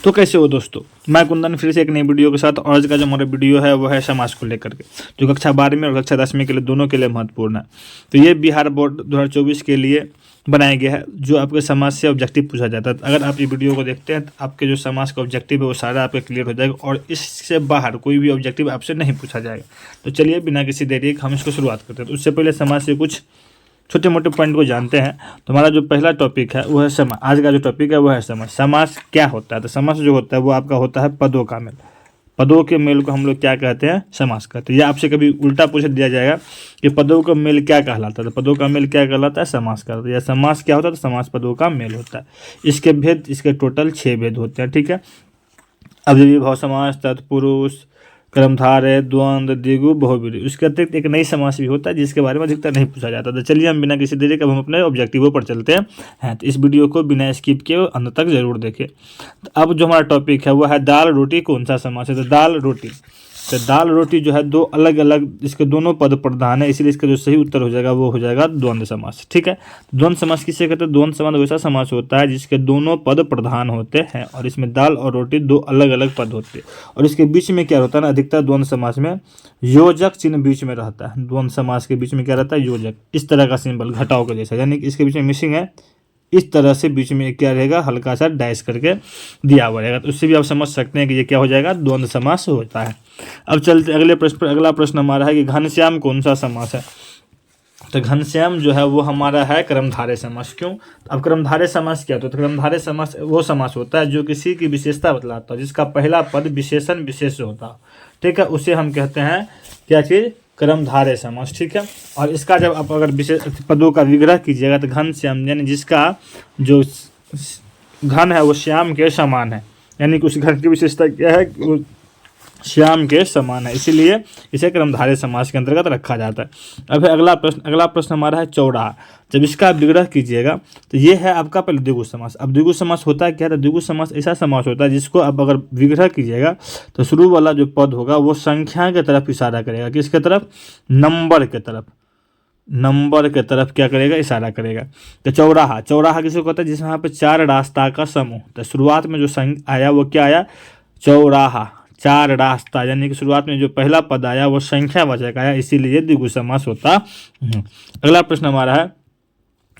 तो कैसे हो दोस्तों, मैं कुंदन फिर से एक नई वीडियो के साथ। और आज का जो हमारा वीडियो है वो है समाज को लेकर के, जो कक्षा 12वीं और कक्षा 10वीं के लिए दोनों के लिए महत्वपूर्ण है। तो ये बिहार बोर्ड 2024 के लिए बनाया गया है, जो आपके समाज से ऑब्जेक्टिव पूछा जाता है। अगर आप ये वीडियो को देखते हैं तो आपके जो समाज का ऑब्जेक्टिव है वो सारा आपके क्लियर हो जाएगा और इससे बाहर कोई भी ऑब्जेक्टिव आपसे नहीं पूछा जाएगा। तो चलिए बिना किसी देरी के हम इसको शुरुआत करते हैं। तो उससे पहले समाज से कुछ छोटे मोटे पॉइंट को जानते हैं। तो हमारा जो पहला टॉपिक है वो है समाज। आज का जो टॉपिक है वो है समाज। समाज क्या होता है? तो समाज जो होता है वो आपका होता है पदों का मेल। पदों के मेल को हम लोग क्या कहते हैं? समास कहते हैं। या आपसे कभी उल्टा पूछ दिया जाएगा कि पदों का मेल क्या कहलाता है, तो पदों का मेल क्या कहलाता है? समास कहलाता है। या समास क्या होता है? तो समास पदों का मेल होता है। इसके भेद, इसके टोटल 6 भेद होते हैं, ठीक है। अव्ययी भाव समास, तत्पुरुष, कर्मधारय, द्वंद्व, द्विगु, बहुब्रीहि। उसके अतिरिक्त एक नई समास भी होता है जिसके बारे में अधिकतर नहीं पूछा जाता। तो चलिए हम बिना किसी देरी के हम अपने ऑब्जेक्टिवों पर चलते हैं। तो इस वीडियो को बिना स्किप किए अंत तक जरूर देखें। तो अब जो हमारा टॉपिक है वो है दाल रोटी कौन सा समास है? तो दाल रोटी, तो दाल रोटी जो है दो अलग अलग, इसके दोनों पद प्रधान है, इसलिए इसका जो सही उत्तर हो जाएगा वो हो जाएगा द्वंद्व समास, ठीक है। द्वंद्व समास किसे कहते हैं? द्वंद्व समास वैसा समास होता है जिसके दोनों पद प्रधान होते हैं और इसमें दाल और रोटी दो अलग अलग पद होते हैं। और इसके बीच में क्या होता है ना, अधिकतर द्वंद्व समास में योजक चिन्ह बीच में रहता है। द्वंद्व समास के बीच में क्या रहता है? योजक, इस तरह का सिंबल घटाव के जैसा, यानी कि इसके बीच में मिसिंग है, इस तरह से बीच में क्या रहेगा? हल्का सा डैश करके दिया हुआ रहेगा। तो उससे भी आप समझ सकते हैं कि ये क्या हो जाएगा? द्वंद्व समास होता है। अब चलते अगले प्रश्न पर। अगला प्रश्न हमारा है कि घनश्याम कौन सा समास है? तो घनश्याम जो है वो हमारा है कर्मधारय समास। क्यों? अब कर्मधारय समास क्या होता है? तो कर्मधारय समास वो समास होता है जो किसी की विशेषता बतलाता है, जिसका पहला पद विशेषण विशेष होता है, ठीक है। उसे हम कहते हैं क्या चीज़? कर्मधारय समास, ठीक है। और इसका जब आप अगर विशेष पदों का विग्रह कीजिएगा तो घनश्याम, यानी जिसका जो घन है वो श्याम के समान है, यानी कि उस घन की विशेषता क्या है? वो श्याम के समान है, इसीलिए इसे कर्मधारय समास के अंतर्गत रखा जाता है। अब है अगला प्रश्न हमारा है चौराहा। जब इसका विग्रह कीजिएगा तो ये है आपका पहले द्विगु समास। अब द्विगु समास होता है क्या? तो द्विगु समास ऐसा समास होता है जिसको अब अगर विग्रह कीजिएगा तो शुरू वाला जो पद होगा वो संख्या की तरफ इशारा करेगा। किसके तरफ? नंबर के तरफ। नंबर के तरफ क्या करेगा? इशारा करेगा। तो चौराहा, चौराहा किसको कहता है? जिसमें यहाँ पे 4 रास्ता का समूह। तो शुरुआत में जो आया वो क्या आया? चौराहा, 4 रास्ता, यानी कि शुरुआत में जो पहला पद आया वो संख्यावाचक आया, इसीलिए द्विगु समास होता है। अगला प्रश्न हमारा है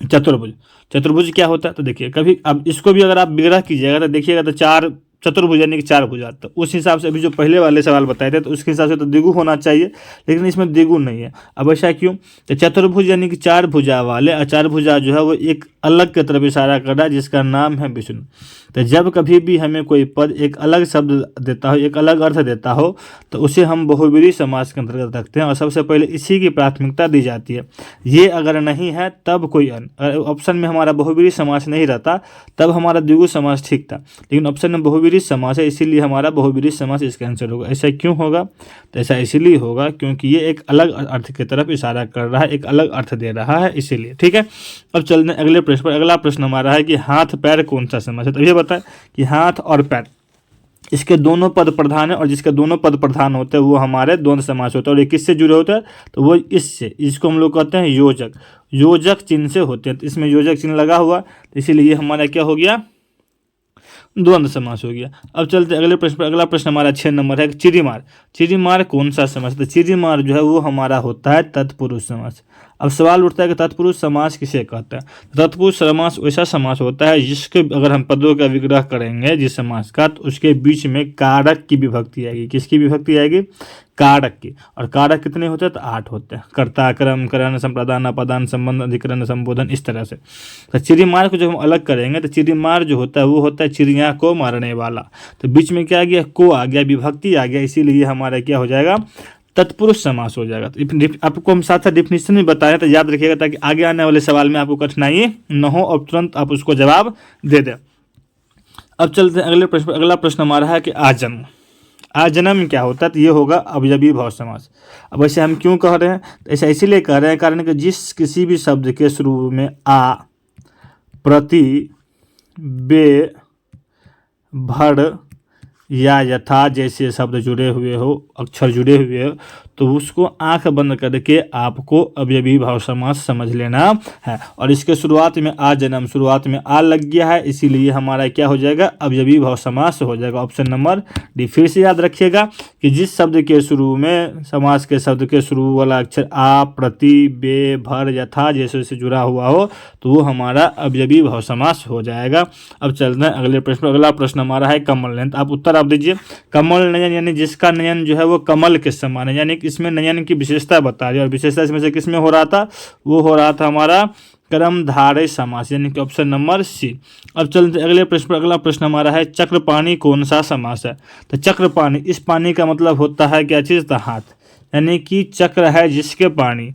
चतुर्भुज। चतुर्भुज क्या होता है? तो देखिए कभी अब इसको भी अगर आप विग्रह कीजिएगा तो देखिएगा तो 4 चतुर्भुज यानी कि 4 भुजा। तो उस हिसाब से अभी जो पहले वाले सवाल बताए थे तो उसके हिसाब से तो द्विगु होना चाहिए, लेकिन इसमें द्विगु नहीं है। अब ऐसा क्यों? तो चतुर्भुज यानी कि 4 भुजा वाले, और 4 भुजा जो है वो एक अलग की तरफ इशारा कर रहा है जिसका नाम है विष्णु। तो जब कभी भी हमें कोई पद एक अलग शब्द देता हो, एक अलग अर्थ देता हो, तो उसे हम बहुब्रीहि समास के अंतर्गत रखते हैं और सबसे पहले इसी की प्राथमिकता दी जाती है। ये अगर नहीं है तब कोई अन्य, अगर ऑप्शन में हमारा बहुब्रीहि समास नहीं रहता तब हमारा द्विगु समास ठीक था, लेकिन ऑप्शन में बहुब्रीहि समास है इसीलिए हमारा बहुब्रीहि समास इसका आंसर होगा। ऐसा क्यों होगा? तो ऐसा इसीलिए होगा क्योंकि ये एक अलग अर्थ की तरफ इशारा कर रहा है, एक अलग अर्थ दे रहा है, इसीलिए, ठीक है। अब चलते हैं अगले प्रश्न पर। अगला प्रश्न हमारा है कि हाथ पैर कौन सा समास है? तो ये बताएं कि हाथ और पैर, इसके दोनों पद प्रधान है और जिसके दोनों पद प्रधान होते हैं वो हमारे द्वंद्व समास होता है। और ये किससे जुड़े होते हैं? तो वो इससे, इसको हम लोग कहते हैं योजक, योजक चिन्ह से होते हैं। तो इसमें योजक चिन्ह लगा हुआ, तो इसीलिए ये हमारा क्या हो गया? द्वंद्व समास हो गया। अब चलते अगले प्रश्न पर। अगला प्रश्न हमारा 6 नंबर है चिरीमार। चिरीमार कौन सा समास? तो चिरीमार जो है वो हमारा होता है तत्पुरुष समास। अब सवाल उठता है कि तत्पुरुष समास किसे कहता है? तत्पुरुष समास वैसा समास होता है जिसके अगर हम पदों का विग्रह करेंगे जिस समास का, तो उसके बीच में कारक की विभक्ति आएगी। किसकी विभक्ति आएगी? कारक की। और कारक कितने होते हैं? तो 8 होते हैं। कर्ता, कर्म, करण, संप्रदान, अपादान, संबंध, अधिकरण, संबोधन, इस तरह से। तो चिरीमार को जब हम अलग करेंगे तो चिरीमार जो होता है वो होता है चिड़िया को मारने वाला। तो बीच में क्या आ गया? को आ गया, विभक्ति आ गया, इसीलिए हमारा क्या हो जाएगा? तत्पुरुष समास हो जाएगा। तो आपको हम साथ साथ डिफिनीशन भी बताएं तो याद रखिएगा, ताकि आगे आने वाले सवाल में आपको कठिनाई न हो और तुरंत आप उसको जवाब दे दें। अब चलते हैं अगले प्रश्न पर। अगला प्रश्न हमारा है कि आजन्म। आजन्म क्या होता है? तो ये होगा अवयवी भाव समास। अब ऐसे हम क्यों कह रहे हैं? तो ऐसा इसीलिए कह रहे हैं कारण कि जिस किसी भी शब्द के शुरू में आ, प्रति, बे, भड़ या यथा जैसे शब्द जुड़े हुए हो, अक्षर जुड़े हुए हो, तो उसको आंख बंद करके आपको अवयवी भाव समास समझ लेना है। और इसके शुरुआत में आ जन्म, शुरुआत में आ लग गया है, इसीलिए हमारा क्या हो जाएगा, अवयवी भाव समास हो जाएगा। Option number D. फिर से याद रखिएगा कि जिस शब्द के शुरू में, समास के शब्द के शुरू वाला अक्षर आ, प्रति, बे, भर, यथा जैसे से जुड़ा हुआ हो तो वो हमारा अवयवी भाव समास हो जाएगा। अब चलते हैं अगले प्रश्न। अगला प्रश्न हमारा है कमल नयन। आप उत्तर आप दीजिए। कमल नयन यानी जिसका नयन जो है वो कमल के समान है, यानी कि इसमें नयन की विशेषता बता रही है। और विशेषता इसमें से किसमें हो रहा था, वो हो रहा था हमारा कर्मधारय समास, यानी कि ऑप्शन नंबर सी। अब चलते अगले प्रश्न पर। अगला प्रश्न हमारा है चक्रपाणी कौन सा समास है। तो चक्रपाणी, इस पानी का मतलब होता है क्या चीज़, तो हाथ, यानी कि चक्र है जिसके पानी,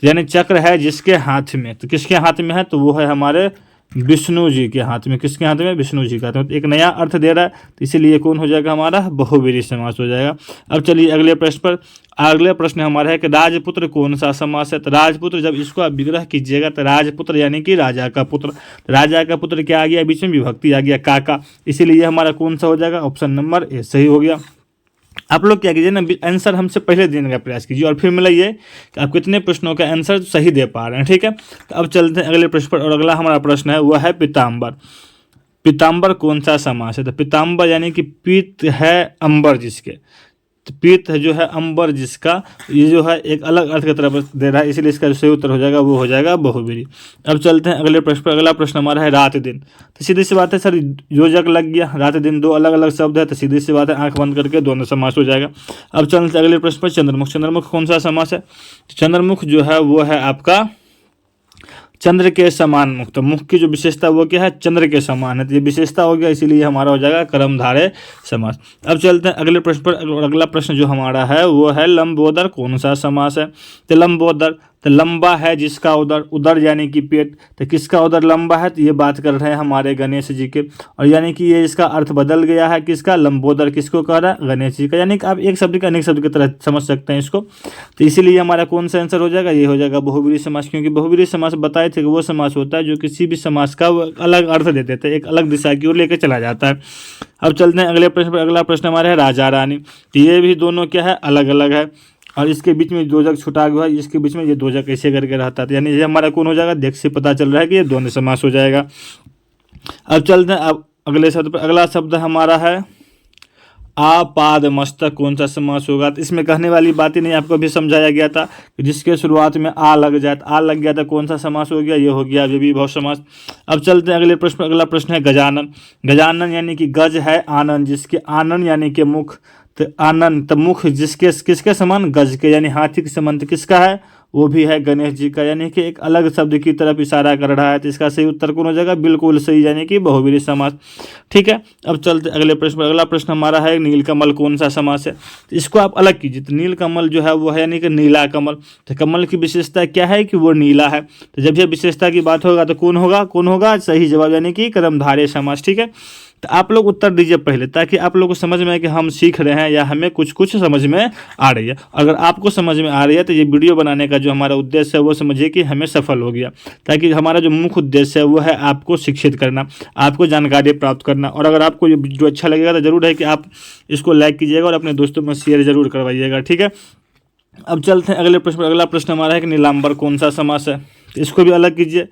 यानी चक्र है जिसके हाथ में। तो किसके हाथ में है, तो वो है हमारे विष्णु जी के हाथ में। किसके हाथ में, विष्णु जी के हाथ में। तो एक नया अर्थ दे रहा है, तो इसीलिए कौन हो जाएगा हमारा, बहुव्रीहि समास हो जाएगा। अब चलिए अगले प्रश्न पर। अगले प्रश्न हमारा है कि राजपुत्र कौन सा समास है। तो राजपुत्र, जब इसको आप विग्रह कीजिएगा तो राजपुत्र यानी कि राजा का पुत्र। राजा का पुत्र क्या आ गया, बीच में विभक्ति आ गया काका, इसीलिए हमारा कौन सा हो जाएगा, ऑप्शन नंबर ए सही हो गया। आप लोग क्या कीजिए ना, आंसर हमसे पहले देने का प्रयास कीजिए और फिर मिलाइए कि आप कितने प्रश्नों का आंसर सही दे पा रहे हैं, ठीक है। तो अब चलते हैं अगले प्रश्न पर। और अगला हमारा प्रश्न है वह है पीताम्बर। पीताम्बर कौन सा समास है। तो पीताम्बर यानी कि पीत है अंबर जिसके, तो पीत जो है अंबर जिसका, ये जो है एक अलग अर्थ की तरफ दे रहा है, इसलिए इसका जो सही उत्तर हो जाएगा वो हो जाएगा बहुव्रीहि। अब चलते हैं अगले प्रश्न पर। अगला प्रश्न हमारा है रात दिन। तो सीधी सी बात है सर, योजक लग गया, रात दिन दो अलग अलग शब्द है, तो सीधी सी बात है आंख बंद करके दोनों समास हो जाएगा। अब चलते हैं अगले प्रश्न पर चंद्रमुख। चंद्रमुख कौन सा समास है। तो चंद्रमुख जो है वो है आपका चंद्र के समान मुख। तो मुख की जो विशेषता वो क्या है, चंद्र के समान है, तो ये विशेषता हो गया, इसीलिए हमारा हो जाएगा कर्मधारय समास। अब चलते हैं अगले प्रश्न पर। अगला प्रश्न जो हमारा है वो है लंबोदर कौन सा समास है। तो लंबोदर, तो लंबा है जिसका उदर, उदर यानी कि पेट, तो किसका उदर लंबा है, तो ये बात कर रहे हैं हमारे गणेश जी के। और यानी कि ये इसका अर्थ बदल गया है, किसका, लंबोदर किसको कह रहा है, गणेश जी का। यानी कि आप एक शब्द का अनेक शब्द की तरह समझ सकते हैं इसको। तो इसीलिए हमारा कौन सा आंसर हो जाएगा, ये हो जाएगा बहुव्रीहि समास, क्योंकि बहुव्रीहि समास बताए थे कि वो समास होता है जो किसी भी समास का अलग अर्थ दे देता है, एक अलग दिशा की ओर लेकर चला जाता है। अब चलते हैं अगले प्रश्न पर। अगला प्रश्न हमारा है राजा रानी। तो ये भी दोनों क्या है, अलग अलग है, और इसके बीच में दो जग छुटा हुआ है, इसके बीच में ये दो जग कैसे करके रहता है, यानी ये हमारा कौन हो जाएगा, देख से पता चल रहा है कि ये दोनों समास हो जाएगा। अब चलते हैं अब अगले शब्द पर। अगला शब्द हमारा है आपाद मस्तक कौन सा समास होगा। तो इसमें कहने वाली बात ही नहीं, आपको भी समझाया गया था कि जिसके शुरुआत में आ लग जाए, आ लग गया था, कौन सा समास हो गया, ये हो गया अवयवी भाव समास। अब चलते हैं अगले प्रश्न पर। अगला प्रश्न है गजानन। गजानन यानी कि गज है आनंद जिसके, आनंद यानी कि मुख, तो आनंद, तो मुख जिसके किसके समान, गज के, यानी हाथी के समान, तो किसका है, वो भी है गणेश जी का, यानी कि एक अलग शब्द की तरफ इशारा कर रहा है। तो इसका सही उत्तर कौन हो जाएगा, बिल्कुल सही, यानी कि बहुव्रीहि समास, ठीक है। अब चलते अगले प्रश्न पर। अगला प्रश्न हमारा है नीलकमल कौन सा समास है। तो इसको आप अलग कीजिए। तो नीलकमल जो है वो है यानी कि नीला कमल, तो कमल की विशेषता क्या है कि वो नीला है। तो जब यह विशेषता की बात होगा तो कौन होगा, कौन होगा, सही जवाब यानी कि कर्मधारय समास, ठीक है। तो आप लोग उत्तर दीजिए पहले, ताकि आप लोगों को समझ में आए कि हम सीख रहे हैं या हमें कुछ कुछ समझ में आ रही है। अगर आपको समझ में आ रही है तो ये वीडियो बनाने का जो हमारा उद्देश्य है वो समझिए कि हमें सफल हो गया, ताकि हमारा जो मुख्य उद्देश्य है वो है आपको शिक्षित करना, आपको जानकारी प्राप्त करना। और अगर आपको ये वीडियो अच्छा लगेगा तो ज़रूर है कि आप इसको लाइक कीजिएगा और अपने दोस्तों में शेयर जरूर करवाइएगा, ठीक है। अब चलते हैं अगले प्रश्न पर। अगला प्रश्न हमारा है कि नीलांबर कौन सा समास है। तो इसको भी अलग कीजिए।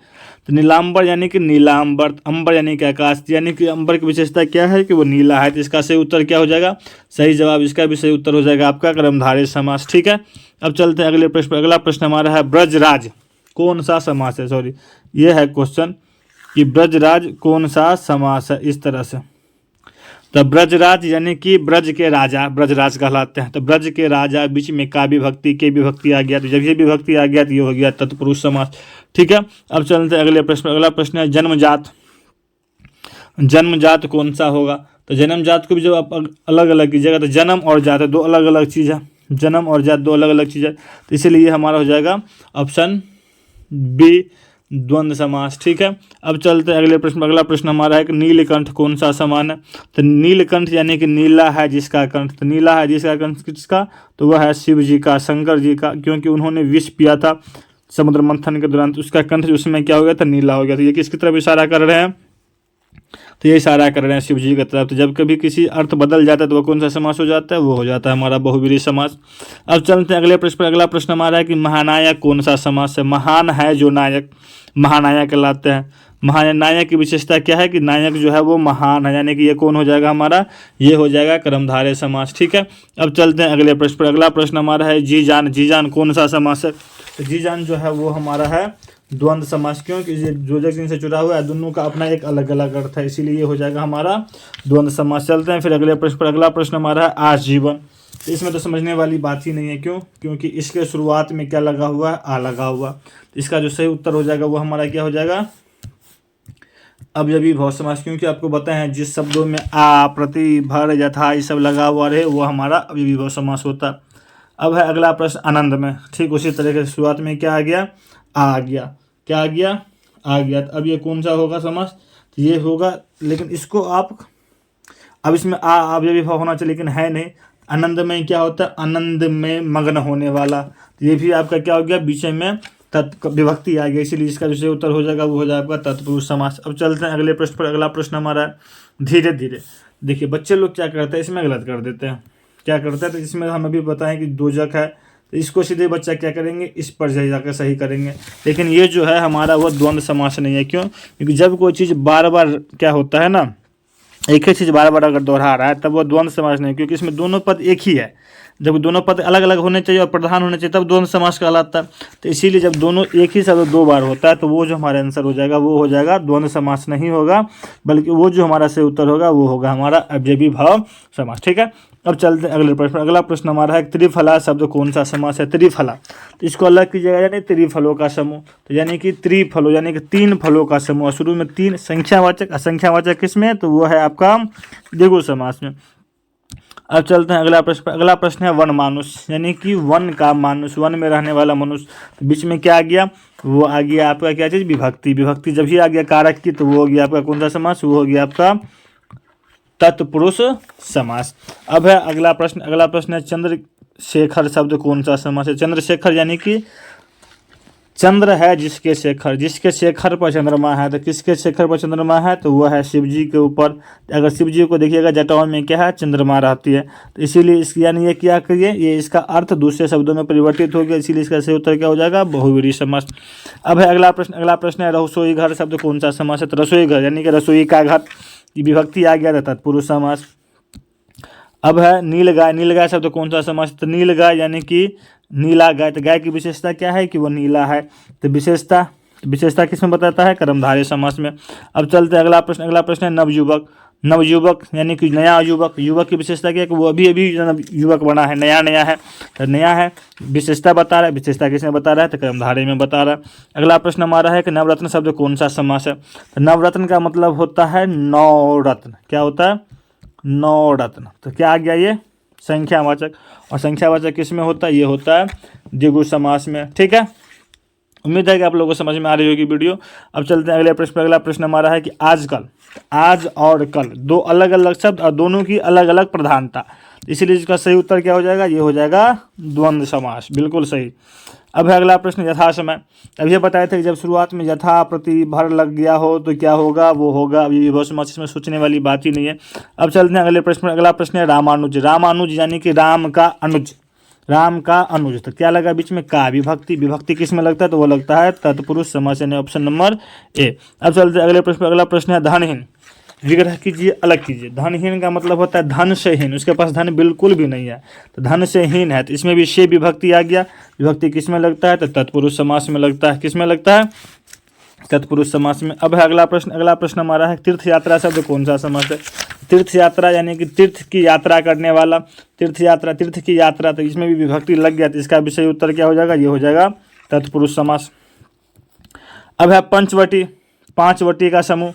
तो नीलांबर यानी कि नीलांबर, अंबर यानी कि आकाश, यानी कि अंबर की विशेषता क्या है कि वो नीला है। तो इसका सही उत्तर क्या हो जाएगा, सही जवाब इसका भी सही उत्तर हो जाएगा आपका कर्मधारय समास, ठीक है। अब चलते हैं अगले प्रश्न पर। अगला प्रश्न हमारा है ब्रजराज कौन सा समास है। सॉरी, ये है क्वेश्चन कि ब्रजराज कौन सा समास है, इस तरह से। तो ब्रजराज यानी कि ब्रज के राजा, ब्रजराज कहलाते हैं। तो ब्रज के राजा, बीच में का विभक्ति के विभक्ति आ गया, तो जब ये विभक्ति आ गया तो ये हो गया तत्पुरुष समास, ठीक है। अब चलते हैं अगले प्रश्न। अगला प्रश्न है जन्मजात। जन्मजात कौन सा होगा। तो जन्मजात को भी जब आप अलग अलग कीजिएगा तो जन्म और जात दो अलग अलग चीज़ है, जन्म और जात दो अलग अलग चीज़ है, तो इसीलिए हमारा हो जाएगा ऑप्शन बी द्वंद्व समास, ठीक है। अब चलते हैं अगले प्रश्न। अगला प्रश्न हमारा है कि नीलकंठ कौन सा समान है। तो नीलकंठ यानी कि नीला है जिसका कंठ, तो नीला है जिसका कंठ किसका, तो वह है शिव जी का, शंकर जी का, क्योंकि उन्होंने विष पिया था समुद्र मंथन के दौरान, तो उसका कंठ उसमें क्या हो गया था, नीला हो गया। तो ये किसकी तरफ इशारा कर रहे हैं, तो ये इशारा कर रहे हैं शिव जी की तरफ। तो जब कभी किसी अर्थ बदल जाता है तो वो कौन सा समास हो जाता है, वो हो जाता है हमारा बहुव्रीहि समास। अब चलते हैं अगले प्रश्न पर। अगला प्रश्न हमारा है कि महानायक कौन सा समास है। महान है जो नायक, महानायक कहलाते हैं। महानायक की विशेषता क्या है कि नायक जो है वो महान है, यानी कि ये कौन हो जाएगा हमारा, ये हो जाएगा कर्मधारय समास। ठीक है, अब चलते हैं अगले प्रश्न पर। अगला प्रश्न हमारा है जी जान। जी जान कौन सा समास है। तो जी जान जो है वो हमारा है द्वंद्व समास, क्योंकि ये जोजक चिन्ह से जुड़ा हुआ है, दोनों का अपना एक अलग अलग अर्थ है, इसीलिए ये हो जाएगा हमारा द्वंद्व समास। चलते हैं फिर अगले प्रश्न पर। अगला प्रश्न हमारा है आजीवन। तो इसमें तो समझने वाली बात ही नहीं है, क्यों, क्योंकि इसके शुरुआत में क्या लगा हुआ है, आ लगा हुआ। तो इसका जो सही उत्तर हो जाएगा वो हमारा क्या हो जाएगा, अवयवी भाव समास, क्योंकि आपको बताए हैं जिस शब्दों में आ, प्रति, भर, यथा ये सब लगा हुआ रहे वो हमारा अवयवी भाव समास होता। अब है अगला प्रश्न आनंद में। ठीक उसी तरीके से शुरुआत में क्या आ गया, आ गया, क्या आ गया, आ गया। अब ये कौन सा होगा समास, तो ये होगा, लेकिन इसको आप, अब इसमें आ अवयवी भाव होना चाहिए लेकिन है नहीं। आनंद में क्या होता है, आनंद में मग्न होने वाला, तो ये भी आपका क्या हो गया, बीच में विभक्ति आ गई, इसीलिए इसका जो उत्तर हो जाएगा वो हो जाएगा तत्पुरुष समास। अब चलते हैं अगले प्रश्न पर। अगला प्रश्न हमारा है धीरे धीरे। देखिए बच्चे लोग क्या करते हैं, इसमें गलत कर देते हैं। क्या करते हैं, तो इसमें हम अभी बताएं कि दोजक है, तो इसको सीधे बच्चा क्या करेंगे, इस पर जाकर सही करेंगे। लेकिन ये जो है हमारा वो द्वंद्व समास नहीं है। क्यों, क्योंकि जब कोई चीज़ बार बार क्या होता है ना, एक ही चीज़ बार बार अगर दोहरा रहा है तब वो द्वंद्व समास नहीं, क्योंकि इसमें दोनों पद एक ही है। जब दोनों पद अलग अलग होने चाहिए और प्रधान होने चाहिए तब द्वंद्व समास कहलाता है। तो इसीलिए जब दोनों एक ही शब्द दो बार होता है तो वो जो हमारा आंसर हो जाएगा वो हो जाएगा द्वंद्व समास नहीं होगा, बल्कि वो जो हमारा सही उत्तर होगा वो होगा हमारा अवयवी भाव समास। ठीक है, अब चलते हैं अगले प्रश्न। अगला प्रश्न हमारा है त्रिफला शब्द कौन सा समास है। त्रिफला, तो इसको अलग कीजिएगा, यानी त्रिफलों का समूह। तो यानी कि त्रिफलों यानी कि तीन फलों का समूह, शुरू में तीन संख्यावाचक, असंख्यावाचक किसमें, तो वो है आपका द्विगु समास में। अब चलते हैं अगला प्रश्न। अगला प्रश्न है वन मानुष, यानी कि वन का मानुष, वन में रहने वाला मनुष्य। तो बीच में क्या आ गया, वो आ गया आपका क्या चीज़, विभक्ति। विभक्ति जब ही आ गया कारक की तो वो हो गया आपका कौन सा समास, वो हो गया आपका तत्पुरुष समास। अब है अगला प्रश्न। अगला प्रश्न है चंद्रशेखर शब्द कौन सा समास है। चंद्रशेखर यानी कि चंद्र है जिसके शेखर, जिसके शेखर पर चंद्रमा है, तो किसके शेखर पर चंद्रमा है, तो वह है शिव जी के ऊपर। अगर शिव जी को देखिएगा जटाओं में क्या है, चंद्रमा रहती है, तो इसीलिए इसकी यानी ये क्या करिए, ये इसका अर्थ दूसरे शब्दों में परिवर्तित हो गया, इसीलिए इसका सही उत्तर क्या हो जाएगा, बहुव्रीहि समास। अब है अगला प्रश्न। अगला प्रश्न है रसोई घर शब्द कौन सा समास है। तो रसोई घर यानी कि रसोई का घर, विभक्ति आ गया था तत्पुरुष समास। अब है नीलगाय। नीलगाय शब्द कौन सा समास, तो नीलगाय यानी कि नीला गाय। तो गाय की विशेषता क्या है कि वो नीला है, तो विशेषता किसमें बताता है, कर्मधारय समास में। अब चलते हैं अगला प्रश्न। अगला प्रश्न है नवयुवक। नवयुवक यानी कि नया युवक। युवक की विशेषता क्या है कि वो अभी अभी युवक बना है, नया नया है, तो नया है, विशेषता बता रहा है। विशेषता किसमें बता रहा है, तो कर्मधारय में बता रहा है। अगला प्रश्न हमारा है कि नवरत्न शब्द कौन सा समास है। तो नवरत्न का मतलब होता है नौ रत्न। क्या होता है, नौ रत्न। तो क्या आ गया, ये संख्यावाचक, और संख्यावाचक किस में होता है, ये होता है द्विगु समास में। ठीक है, उम्मीद है कि आप लोगों को समझ में आ रही होगी वीडियो। अब चलते हैं अगले प्रश्न पर। अगला प्रश्न हमारा है कि आजकल, आज और कल दो अलग अलग शब्द और दोनों की अलग अलग प्रधानता, इसीलिए इसका सही उत्तर क्या हो जाएगा, ये हो जाएगा द्वंद्व समास, बिल्कुल सही। अब है अगला प्रश्न यथा समय। अब ये बताए थे कि जब शुरुआत में यथा प्रति भर लग गया हो तो क्या होगा, वो होगा अभी विभव समास, इसमें सोचने वाली बात ही नहीं है। अब चलते हैं अगले प्रश्न। अगला प्रश्न है रामानुज। रामानुज यानी कि राम का अनुज, राम का अनुज। तो क्या लगा बीच में, का, विभक्ति। विभक्ति किस में लगता है, तो वो लगता है तत्पुरुष समास, यानी ऑप्शन नंबर ए। अब चलते हैं अगले प्रश्न। अगला प्रश्न है धनहीन। विग्रह कीजिए, अलग कीजिए। धनहीन का मतलब होता है धन से हीन, उसके पास धन बिल्कुल भी नहीं है, तो धन से हीन है, तो इसमें भी से विभक्ति आ गया। विभक्ति किस में लगता है, तो तत्पुरुष समास में लगता है। किस में लगता है, तत्पुरुष समास में। अब है अगला प्रश्न। अगला प्रश्न हमारा है तीर्थ यात्रा शब्द कौन सा समास है। तीर्थ यात्रा यानी कि तीर्थ की यात्रा करने वाला, तीर्थ यात्रा, तीर्थ की यात्रा, तो इसमें भी विभक्ति लग गया, तो इसका भी सही उत्तर क्या हो जाएगा, ये हो जाएगा तत्पुरुष समास। अब है पंचवटी। पांचवटी का समूह,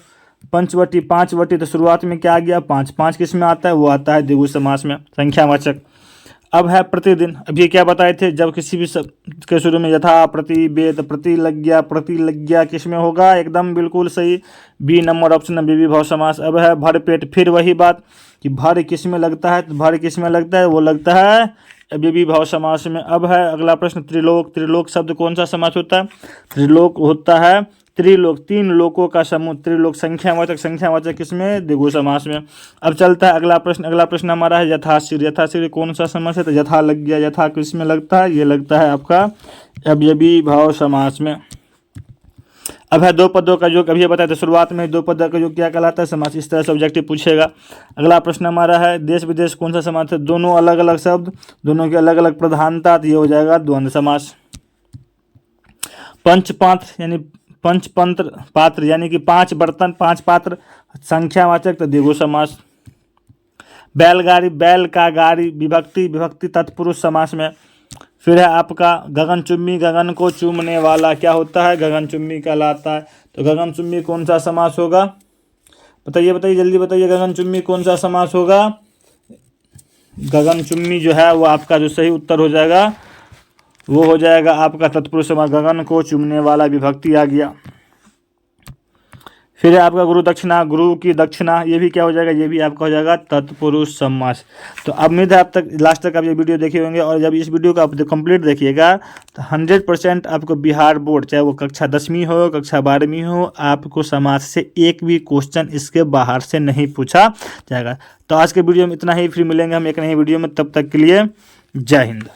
पंचवटी, पांचवटी, तो शुरुआत में क्या आ गया, पाँच। पाँच किस में आता है, वो आता है द्विगु समास में, संख्यावाचक। अब है प्रतिदिन। अभी क्या बताए थे, जब किसी भी शब्द के शुरू में यथा प्रति वेद प्रतिलज्ञा किस में होगा, एकदम बिल्कुल सही, बी नंबर ऑप्शन है विभव समास। अब है भर पेट। फिर वही बात कि भर किस में लगता है, तो भर किस में लगता है, वो लगता है विभव समास में। अब है अगला प्रश्न त्रिलोक। त्रिलोक शब्द कौन सा समास होता है, त्रिलोक होता है त्रिलोक, 3 लोकों का समूह, त्रिलोक संख्यावाचक, संख्यावाचक किसमें, द्विगु समास में। अब चलता है अगला प्रश्न। अगला प्रश्न हमारा है यथाशीघ्र। यथाशीघ्र कौन सा समास है, तो यथा लग गया। यथा किसमें लगता है, ये लगता है आपका अवयवी भाव समास में। अब है दो पदों का योग। अभी बताया था शुरुआत में, दो पदों का योग क्या कहलाता है, समास। इस तरह से ऑब्जेक्टिव पूछेगा। अगला प्रश्न हमारा है देश विदेश कौन सा समास है, दोनों अलग अलग शब्द, दोनों की अलग अलग प्रधानता, तो ये हो जाएगा द्वंद्व समास। पंचपात्र यानी पंचपंत्र पात्र यानी कि 5 बर्तन, 5 पात्र, संख्यावाचक, तो द्विगु समास। बैलगाड़ी, बैल का गाड़ी, विभक्ति, विभक्ति तत्पुरुष समास में। फिर है आपका गगनचुम्बी, गगन को चूमने वाला क्या होता है, गगनचुम्बी कहलाता है। तो गगनचुम्बी कौन सा समास होगा, बताइए बताइए जल्दी बताइए, गगनचुम्बी कौन सा समास होगा। गगनचुम्बी जो है वो आपका जो सही उत्तर हो जाएगा वो हो जाएगा आपका तत्पुरुष समास। गगन को चूमने वाला विभक्ति आ गया। फिर है आपका गुरु दक्षिणा, गुरु की दक्षिणा, ये भी क्या हो जाएगा, ये भी आपका हो जाएगा तत्पुरुष समास। तो अब उम्मीद है आप तक लास्ट तक आप ये वीडियो देखे होंगे, और जब इस वीडियो को आप कंप्लीट देखिएगा तो 100% आपको बिहार बोर्ड, चाहे वो कक्षा 10वीं हो, कक्षा 12वीं हो, आपको समास से एक भी क्वेश्चन इसके बाहर से नहीं पूछा जाएगा। तो आज के वीडियो में इतना ही, फिर मिलेंगे हम एक नई वीडियो में, तब तक के लिए जय हिंद।